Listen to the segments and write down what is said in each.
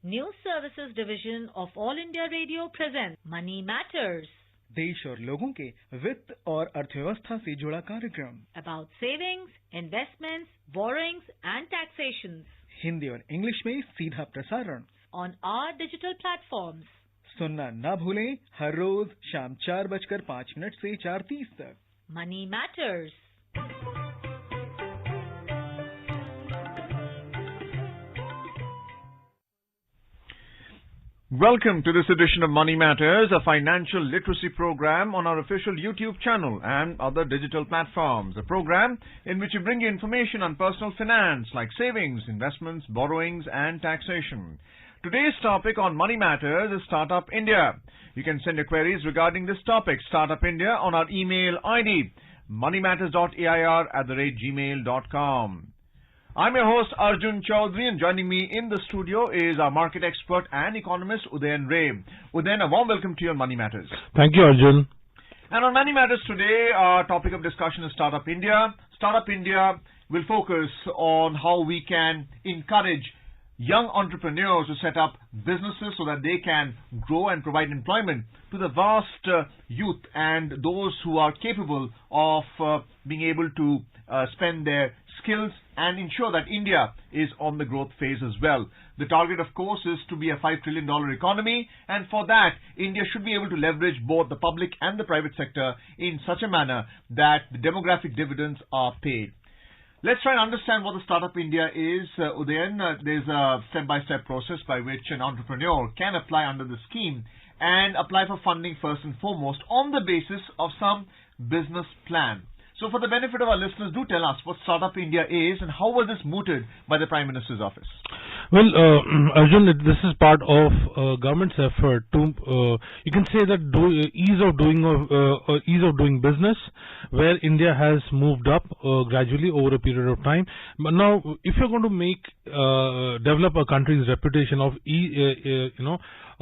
News Services Division of All India Radio presents Money Matters. देश और लोगों के वित्त और अर्थव्यवस्था से जुड़ा कार्यक्रम About savings, investments, borrowings and taxations. Hindi और इंग्लिश में सीधा प्रसारण On our digital platforms. सुनना ना भूलें हर रोज शाम 4:05 से 4:30 तक. Money Matters. Welcome to this edition of Money Matters, a financial literacy program on our official YouTube channel and other digital platforms. A program in which we bring you information on personal finance like savings, investments, borrowings and taxation. Today's topic on Money Matters is Startup India. You can send your queries regarding this topic, Startup India, on our email ID, moneymatters.air@gmail.com. I'm your host Arjun Chaudhary, and joining me in the studio is our market expert and economist Udayan Ray. Udayan, a warm welcome to you on Money Matters. Thank you, Arjun. And on Money Matters today, our topic of discussion is Startup India. Startup India will focus on how we can encourage young entrepreneurs to set up businesses so that they can grow and provide employment to the vast youth and those who are capable of being able to spend their skills and ensure that India is on the growth phase as well. The target, of course, is to be a $5 trillion economy, and for that, India should be able to leverage both the public and the private sector in such a manner that the demographic dividends are paid. Let's try and understand what the Startup India is. Udayan, there's a step-by-step process by which an entrepreneur can apply under the scheme and apply for funding first and foremost on the basis of some business plan. So for the benefit of our listeners, do tell us what Startup India is and how was this mooted by the Prime Minister's office? Well, Arjun, this is part of government's effort to, you can say that ease of doing business, where India has moved up gradually over a period of time. But now, if you're going to develop a country's reputation of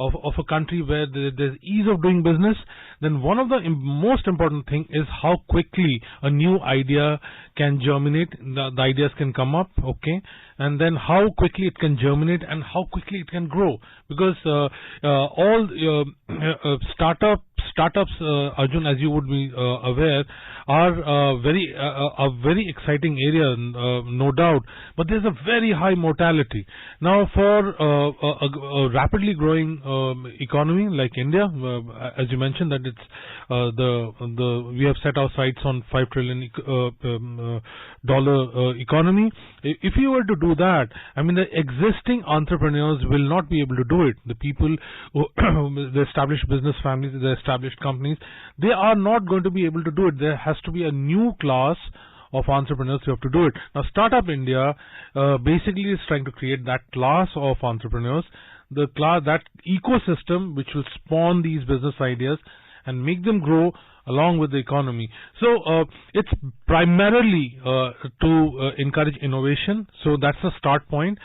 of a country where there's ease of doing business, then one of the most important thing is how quickly a new idea can germinate, the ideas can come up, okay, and then how quickly it can germinate and how quickly it can grow, because all startups, Arjun, as you would be aware, are a very exciting area, no doubt, but there's a very high mortality. Now, for a rapidly growing economy like India, as you mentioned, that it's we have set our sights on $5 trillion economy. If you were to do that, I mean, the existing entrepreneurs will not be able to do it. The people, the established business families, the established companies, they are not going to be able to do it. There has to be a new class of entrepreneurs who have to do it. Now, Startup India basically is trying to create that class of entrepreneurs, that ecosystem which will spawn these business ideas and make them grow along with the economy. So it's primarily to encourage innovation. So that's the start point.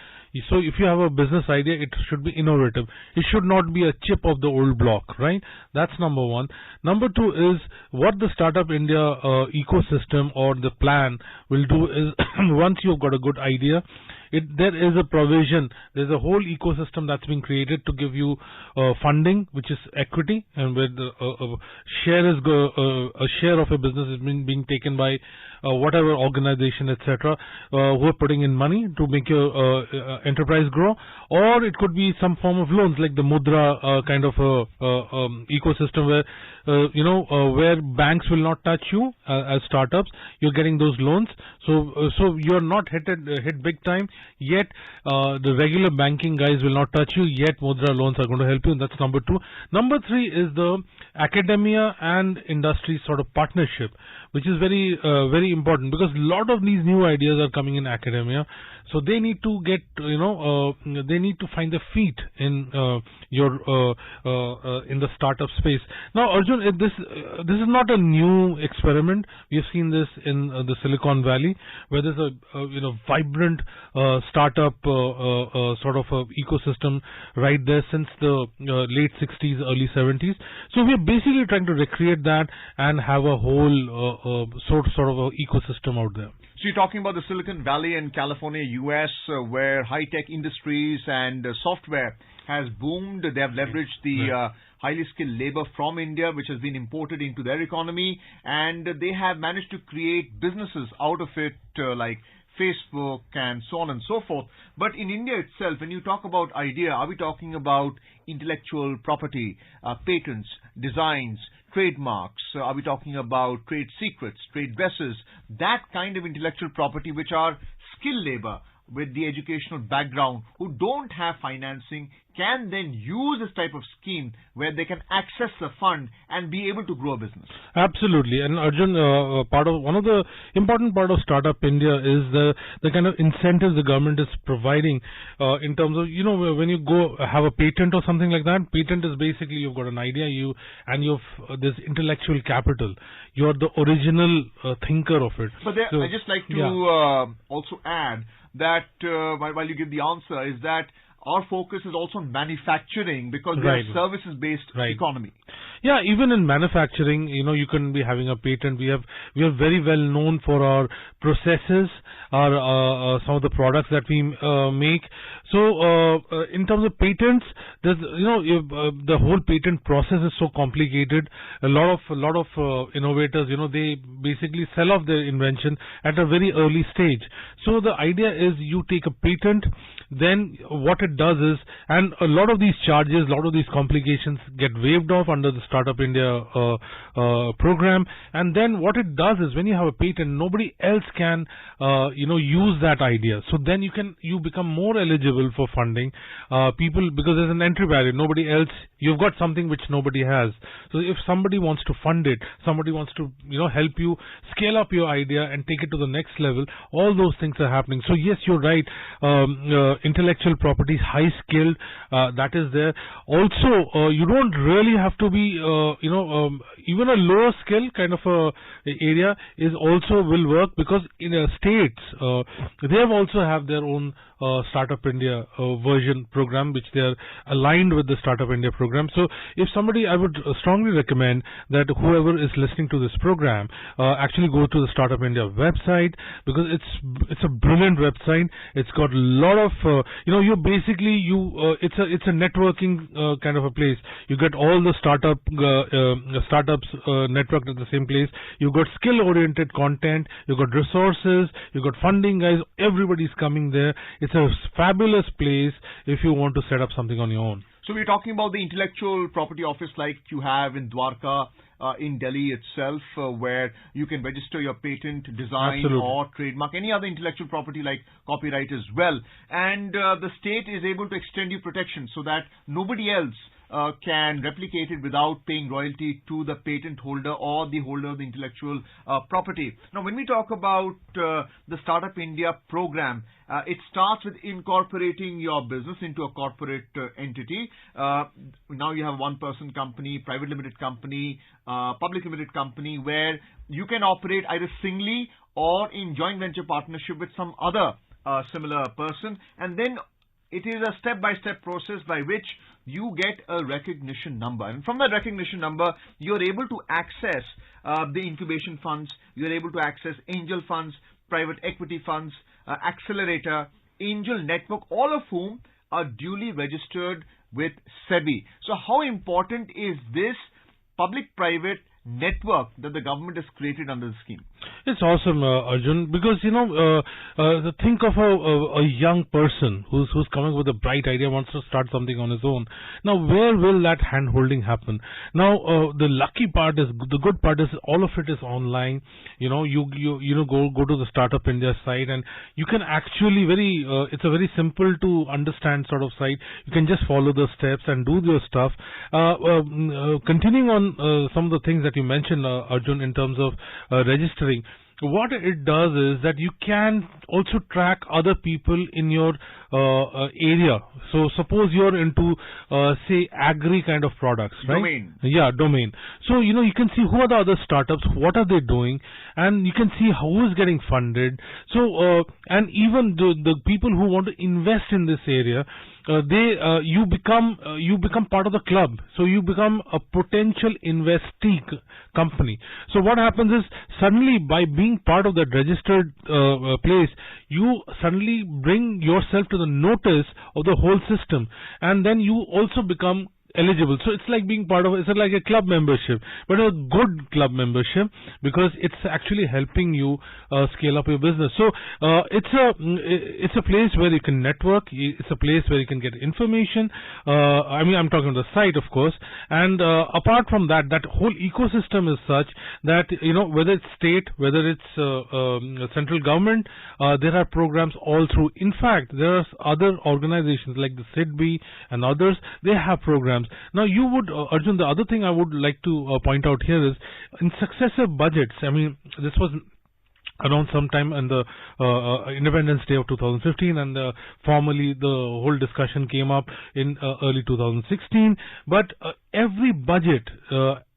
So if you have a business idea, it should be innovative. It should not be a chip of the old block, right? That's number one. Number two is what the Startup India ecosystem or the plan will do is once you've got a good idea, there is a provision, there's a whole ecosystem that's been created to give you funding, which is equity, and where a share of a business is being taken by whatever organization, etc., who are putting in money to make your enterprise grow, or it could be some form of loans like the Mudra kind of ecosystem where where banks will not touch you as startups. You're getting those loans, so you're not hit big time. Yet the regular banking guys will not touch you. Yet Mudra loans are going to help you. And that's number two. Number three is the academia and industry sort of partnership, which is very very important, because a lot of these new ideas are coming in academia. So they need to get, they need to find their feet in in the startup space. Now, Arjun, this is not a new experiment. We have seen this in the Silicon Valley, where there's a vibrant startup sort of ecosystem right there since the late 60s, early 70s. So we are basically trying to recreate that and have a whole sort of a ecosystem out there. So you're talking about the Silicon Valley in California, US, where high-tech industries and software has boomed. They have leveraged the highly skilled labor from India, which has been imported into their economy, and they have managed to create businesses out of it, like Facebook and so on and so forth. But in India itself, when you talk about idea, are we talking about intellectual property, patents, designs, trademarks? Are we talking about trade secrets, trade dresses, that kind of intellectual property which are skilled labor with the educational background who don't have financing can then use this type of scheme where they can access the fund and be able to grow a business? Absolutely. And Arjun, one of the important part of Startup India is the kind of incentives the government is providing in terms of, when you go have a patent or something like that. Patent is basically you've got an idea, you've this intellectual capital. You're the original thinker of it. But I just like to also add that while you give the answer, is that our focus is also on manufacturing, because we are a services-based economy. Yeah, even in manufacturing, you can be having a patent. We are very well known for our processes, our some of the products that we make. So, in terms of patents, there's the whole patent process is so complicated. A lot of innovators, they basically sell off their invention at a very early stage. So the idea is you take a patent, then what it does is, and a lot of these charges, a lot of these complications get waived off under the Startup India program. And then what it does is, when you have a patent, nobody else can use that idea. So then you become more eligible for funding. Because there's an entry barrier. Nobody else, you've got something which nobody has. So if somebody wants to fund it, somebody wants to help you scale up your idea and take it to the next level, all those things are happening. So yes, you're right. Intellectual property, high skilled, that is there. Also, you don't really have to be, even a lower skill kind of a area is also will work, because in states, they have also have their own Startup India version program, which they are aligned with the Startup India program. So if somebody, I would strongly recommend that whoever is listening to this program actually go to the Startup India website, because it's a brilliant website. It's got a lot of it's a networking kind of a place. You get all the startups networked at the same place. You've got skill oriented content, you've got resources, you've got funding guys, everybody's coming there. It's a fabulous place if you want to set up something on your own. So we're talking about the intellectual property office like you have in Dwarka, in Delhi itself, where you can register your patent, design or trademark, any other intellectual property like copyright as well. And the state is able to extend you protection so that nobody else can replicate it without paying royalty to the patent holder or the holder of the intellectual property. Now, when we talk about the Startup India program, it starts with incorporating your business into a corporate entity. Now you have one-person company, private limited company, public limited company, where you can operate either singly or in joint venture partnership with some other similar person. And then it is a step-by-step process by which you get a recognition number. And from that recognition number, you're able to access the incubation funds, you're able to access angel funds, private equity funds, accelerator, angel network, all of whom are duly registered with SEBI. So how important is this public-private network that the government has created under the scheme? It's awesome, Arjun, because think of a young person who's coming with a bright idea, wants to start something on his own. Now, where will that hand-holding happen? Now, the good part is all of it is online. You go to the Startup India site, and you can actually it's a very simple to understand sort of site. You can just follow the steps and do your stuff. Continuing on some of the things that you mentioned, Arjun, in terms of registering. What it does is that you can also track other people in your area. So suppose you're into say agri kind of products, right? Domain. Yeah, domain. So you can see who are the other startups, what are they doing, and you can see who is getting funded. So and even the people who want to invest in this area, you become part of the club. So you become a potential investee company. So what happens is, suddenly by being part of that registered place, you suddenly bring yourself to the notice of the whole system, and then you also become eligible. So it's like being part of, it's like a club membership, but a good club membership, because it's actually helping you scale up your business. So it's a place where you can network. It's a place where you can get information. I'm talking about the site, of course. And apart from that, that whole ecosystem is such that, whether it's state, whether it's central government, there are programs all through. In fact, there are other organizations like the SIDBI and others. They have programs. Now, you would, Arjun, the other thing I would like to point out here is, in successive budgets, this was around sometime in the Independence Day of 2015, and formally the whole discussion came up in early 2016. But every budget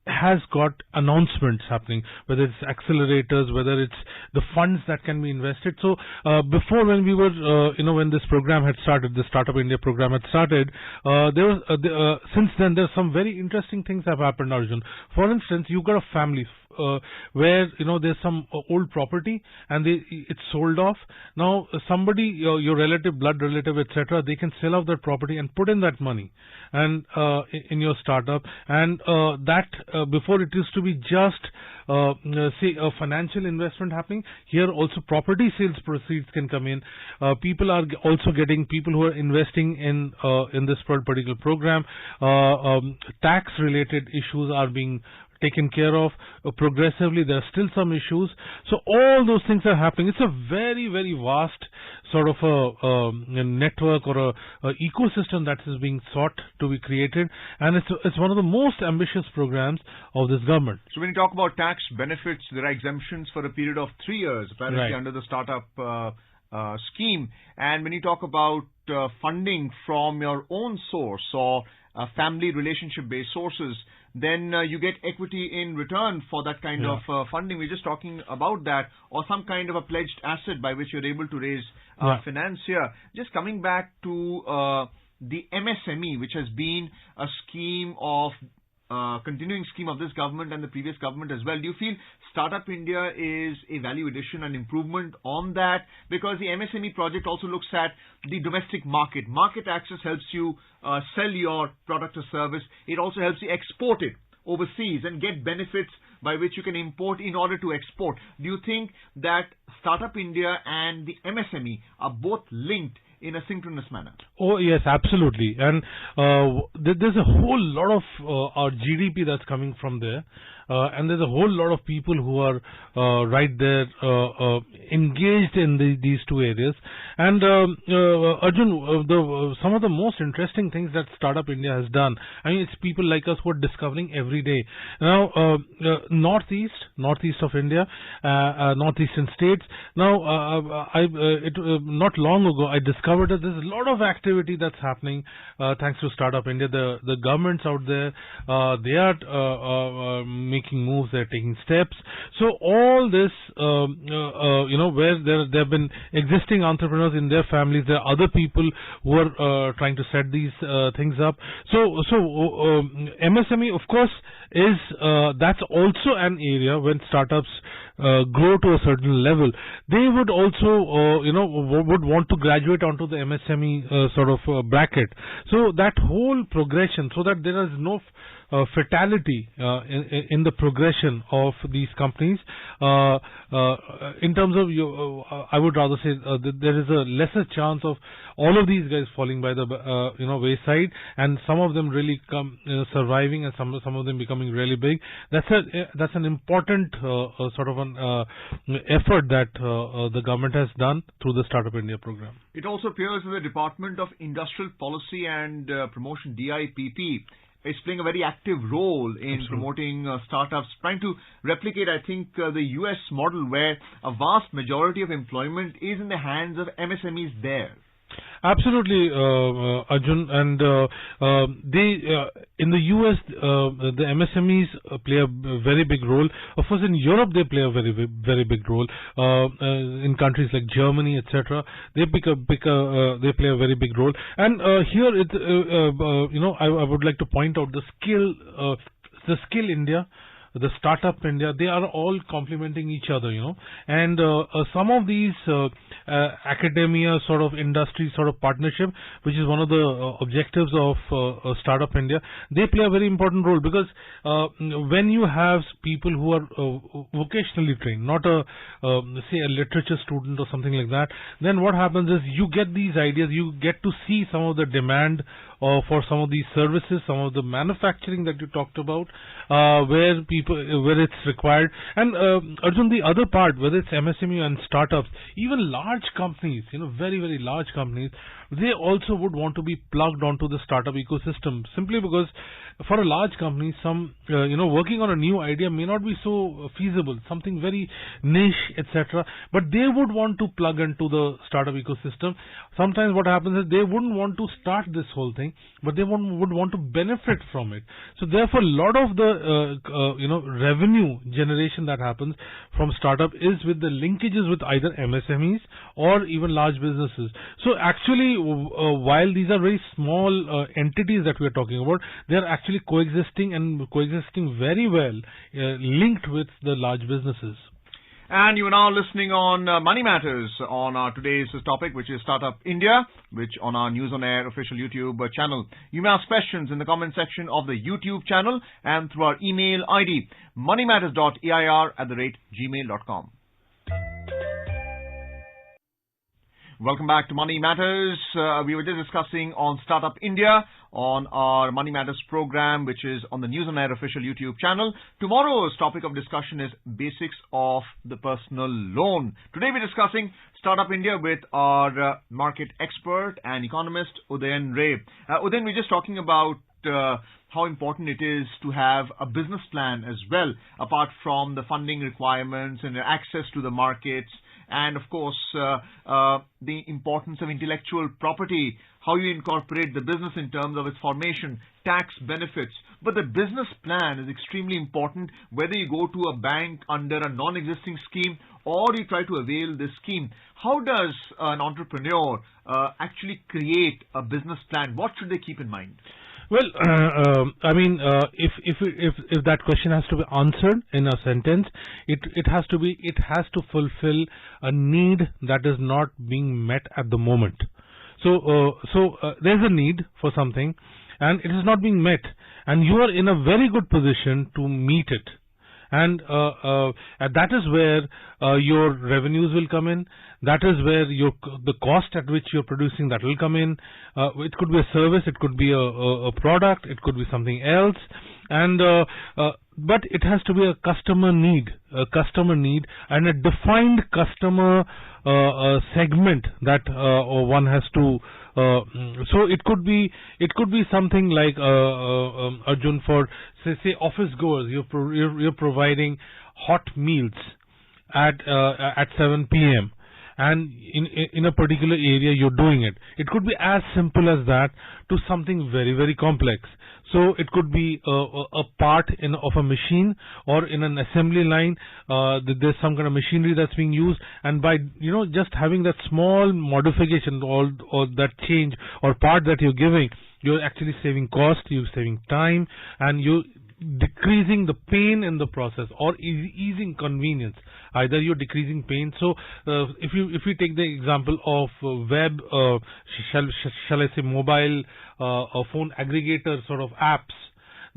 has got announcements happening, whether it's accelerators, whether it's the funds that can be invested. So before, when we were, when this program had started, the Startup India program had started, since then there's some very interesting things have happened, Arjun. For instance, you've got a family where there's some old property and it's sold off. Now somebody, your relative, blood relative, etc., they can sell off that property and put in that money and in your startup, and before it used to be just say a financial investment happening. Here also property sales proceeds can come in. People are also getting, people who are investing in this particular program, tax related issues are being taken care of progressively. There are still some issues. So all those things are happening. It's a very, very vast sort of a network or a ecosystem that is being sought to be created, and it's one of the most ambitious programs of this government. So when you talk about tax benefits, there are exemptions for a period of 3 years, apparently, right, under the startup scheme. And when you talk about funding from your own source or family relationship-based sources, then you get equity in return for that kind of funding. We're just talking about that, or some kind of a pledged asset by which you're able to raise finance here. Just coming back to the MSME, which has been a scheme of continuing scheme of this government and the previous government as well. Do you feel Startup India is a value addition and improvement on that? Because the MSME project also looks at the domestic market. Market access helps you sell your product or service. It also helps you export it overseas and get benefits by which you can import in order to export. Do you think that Startup India and the MSME are both linked in a synchronous manner? Oh yes, absolutely. And there's a whole lot of our GDP that's coming from there, and there's a whole lot of people who are right there engaged in these two areas. And Arjun, some of the most interesting things that Startup India has done, it's people like us who are discovering every day. Now, northeast of India, northeastern states. Now, not long ago, I discovered that there's a lot of activity that's happening thanks to Startup India. The governments out there, they are making moves, they're taking steps. So all this, where there have been existing entrepreneurs in their families, there are other people who are trying to set these things up. So MSME, of course, is that's also an area when startups grow to a certain level, they would also would want to graduate onto the MSME sort of bracket. So that whole progression, so that there is no fatality in the progression of these companies. In terms of I would rather say there is a lesser chance of all of these guys falling by the wayside, and some of them really come surviving, and some of them becoming really big. That's an important sort of an effort that the government has done through the Startup India program. It also appears that the Department of Industrial Policy and Promotion, DIPP, is playing a very active role in promoting startups, trying to replicate, I think, the US model, where a vast majority of employment is in the hands of MSMEs there. Absolutely, Arjun, and they in the US the MSMEs play a very big role. Of course, in Europe they play a very big role. In countries like Germany, etc., they they play a very big role. And here, I would like to point out the skill India, the startup India, they are all complementing each other, and some of these academia sort of industry sort of partnership, which is one of the objectives of Startup India, they play a very important role, because when you have people who are vocationally trained, not say a literature student or something like that, then what happens is you get these ideas, you get to see some of the demand for some of these services, some of the manufacturing that you talked about, where it's required. And Arjun, the other part, whether it's MSME and startups, even large companies, very large companies, they also would want to be plugged onto the startup ecosystem, simply because for a large company, some working on a new idea may not be so feasible, something very niche, etc., but they would want to plug into the startup ecosystem. Sometimes what happens is they wouldn't want to start this whole thing, but they would want to benefit from it. So therefore, a lot of the revenue generation that happens from startup is with the linkages with either MSMEs or even large businesses. So actually, while these are very small entities that we are talking about, they are actually coexisting very well, linked with the large businesses. And you are now listening on Money Matters on our today's topic, which is Startup India, which on our News on Air official YouTube channel. You may ask questions in the comment section of the YouTube channel and through our email ID, moneymatters.air@gmail.com. Welcome back to Money Matters. We were just discussing on Startup India on our Money Matters program, which is on the News on Air official YouTube channel. Tomorrow's topic of discussion is basics of the personal loan. Today we're discussing Startup India with our market expert and economist, Udayan Ray. Udayan, we're just talking about how important it is to have a business plan as well, apart from the funding requirements and access to the markets, and of course the importance of intellectual property, how you incorporate the business in terms of its formation, tax benefits. But the business plan is extremely important, whether you go to a bank under a non-existing scheme or you try to avail this scheme. How does an entrepreneur actually create a business plan? What should they keep in mind? Well, if that question has to be answered in a sentence, it has to fulfill a need that is not being met at the moment. So there's a need for something, and it is not being met, and you are in a very good position to meet it. And that is where your revenues will come in. That is where the cost at which you're producing that will come in. It could be a service, it could be a product, it could be something else, and but it has to be a customer need, and a defined customer segment that one has to. So it could be something like Arjun, for say office goers. You're providing hot meals at 7 p.m. and in a particular area you're doing it. It could be as simple as that to something very, very complex. So it could be a part of a machine, or in an assembly line there's some kind of machinery that's being used, and by just having that small modification or that change or part that you're giving, you're actually saving cost, you're saving time, and you're decreasing the pain in the process, or easing convenience. Either you're decreasing pain. So if we take the example of web, shall I say mobile phone aggregator sort of apps,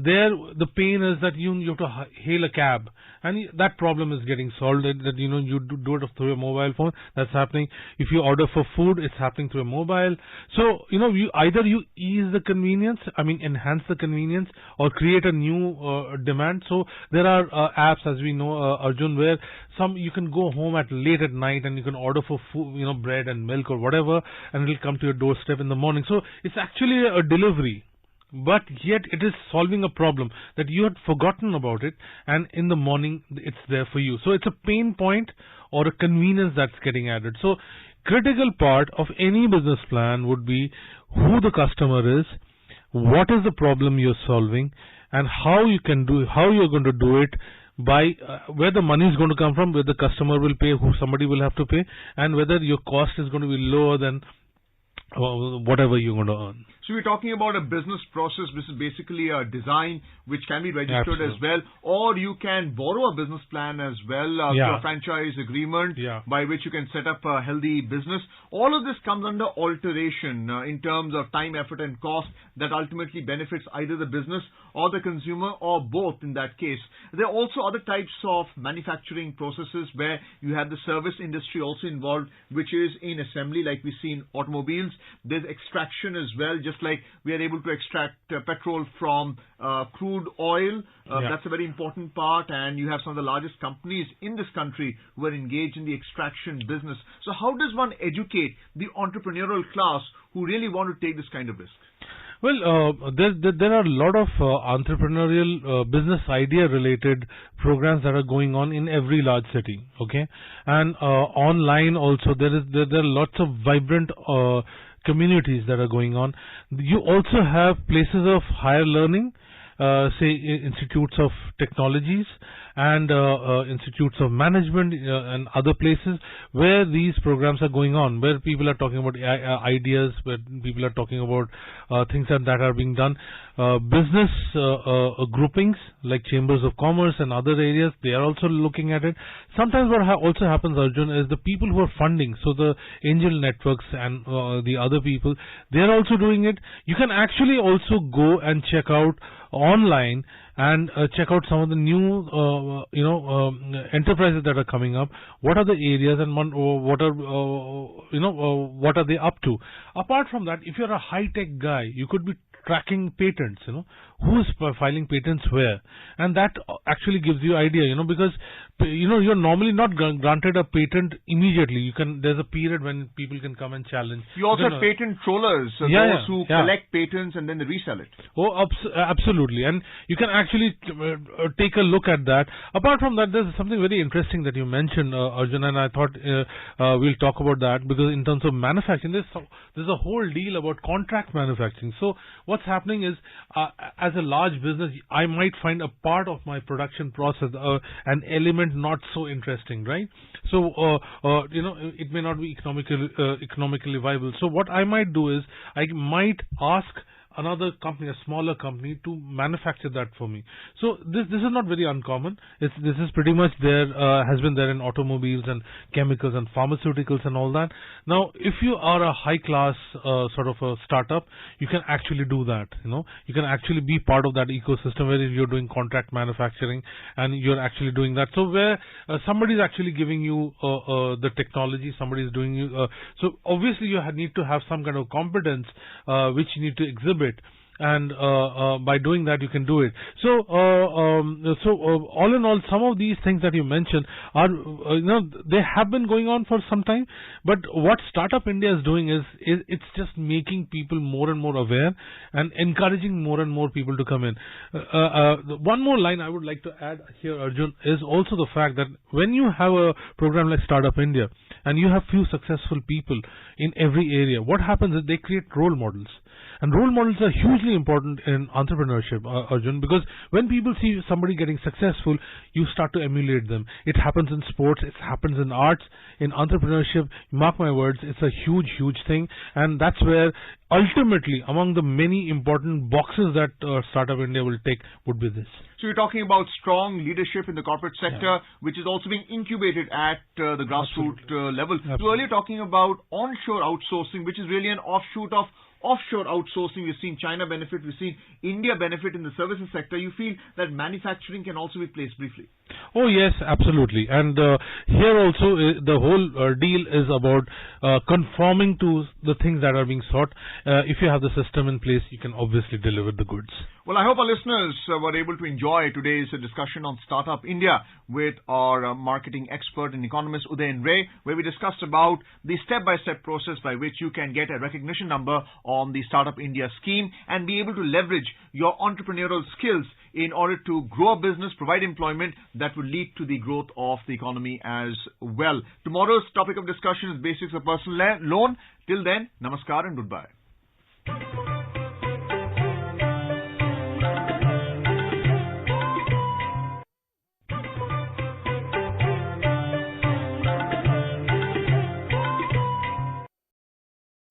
there the pain is that you have to hail a cab, and that problem is getting solved, that you do it through a mobile phone. That's happening. If you order for food, it's happening through a mobile. So you either ease the convenience, enhance the convenience, or create a new demand. So there are apps, as we know, Arjun, where you can go home late at night and you can order for food, bread and milk or whatever, and it'll come to your doorstep in the morning. So it's actually a delivery, but yet it is solving a problem that you had forgotten about it, and in the morning it's there for you. So it's a pain point or a convenience that's getting added. So critical part of any business plan would be who the customer is, what is the problem you're solving, and how you're going to do it, by where the money is going to come from, where the customer will pay, who somebody will have to pay, and whether your cost is going to be lower than whatever you're going to earn. So we're talking about a business process. This is basically a design which can be registered Absolutely. as well, or you can borrow a business plan as well through a franchise agreement by which you can set up a healthy business. All of this comes under alteration in terms of time, effort and cost that ultimately benefits either the business or the consumer, or both in that case. There are also other types of manufacturing processes where you have the service industry also involved, which is in assembly like we see in automobiles. There's extraction as well, just like we are able to extract petrol from crude oil. That's a very important part, and you have some of the largest companies in this country who are engaged in the extraction business. So how does one educate the entrepreneurial class who really want to take this kind of risk? Well, there are a lot of entrepreneurial business idea related programs that are going on in every large city, okay? And online also there are lots of vibrant communities that are going on. You also have places of higher learning, say institutes of technologies and institutes of management and other places where these programs are going on, where people are talking about ideas, where people are talking about things that are being done. Business groupings like chambers of commerce and other areas, they are also looking at it. Sometimes what also happens, Arjun, is the people who are funding, so the angel networks and the other people, they are also doing it. You can actually also go and check out online and check out some of the new enterprises that are coming up. What are the areas and what are they up to? Apart from that, if you're a high-tech guy, you could be tracking patents, who is filing patents where, and that actually gives you idea, because you're normally not granted a patent immediately. There's a period when people can come and challenge. You also have patent trollers, those who collect patents and then they resell it. Oh, absolutely, and you can actually take a look at that. Apart from that, there's something very interesting that you mentioned, Arjun, and I thought we'll talk about that, because in terms of manufacturing, there's a whole deal about contract manufacturing. So what's happening is, as a large business, I might find a part of my production process, an element not so interesting, right? So it may not be economically viable. So what I might do is, I might ask another company, a smaller company, to manufacture that for me. So this is not very uncommon. This is pretty much there, has been there in automobiles and chemicals and pharmaceuticals and all that. Now, if you are a high class sort of a startup, you can actually do that. You can actually be part of that ecosystem where you're doing contract manufacturing and you're actually doing that. So where somebody is actually giving you the technology, somebody is doing you. So obviously you need to have some kind of competence which you need to exhibit. And by doing that, you can do it. So, all in all, some of these things that you mentioned are, they have been going on for some time. But what Startup India is doing is it's just making people more and more aware and encouraging more and more people to come in. One more line I would like to add here, Arjun, is also the fact that when you have a program like Startup India and you have few successful people in every area, what happens is they create role models. And role models are hugely important in entrepreneurship, Arjun, because when people see somebody getting successful, you start to emulate them. It happens in sports, it happens in arts, in entrepreneurship. Mark my words, it's a huge, huge thing. And that's where ultimately, among the many important boxes that Startup India will take would be this. So you're talking about strong leadership in the corporate sector, which is also being incubated at the grassroots level. Absolutely. You're earlier talking about onshore outsourcing, which is really an offshoot of offshore outsourcing. We've seen China benefit, we've seen India benefit in the services sector. You feel that manufacturing can also be placed briefly? Oh yes, absolutely. And here also the whole deal is about conforming to the things that are being sought. If you have the system in place, you can obviously deliver the goods. Well, I hope our listeners were able to enjoy today's discussion on Startup India with our marketing expert and economist Udayan Ray, where we discussed about the step-by-step process by which you can get a recognition number on the Startup India scheme and be able to leverage your entrepreneurial skills in order to grow a business, provide employment that would lead to the growth of the economy as well. Tomorrow's topic of discussion is basics of personal loan. Till then, namaskar and goodbye.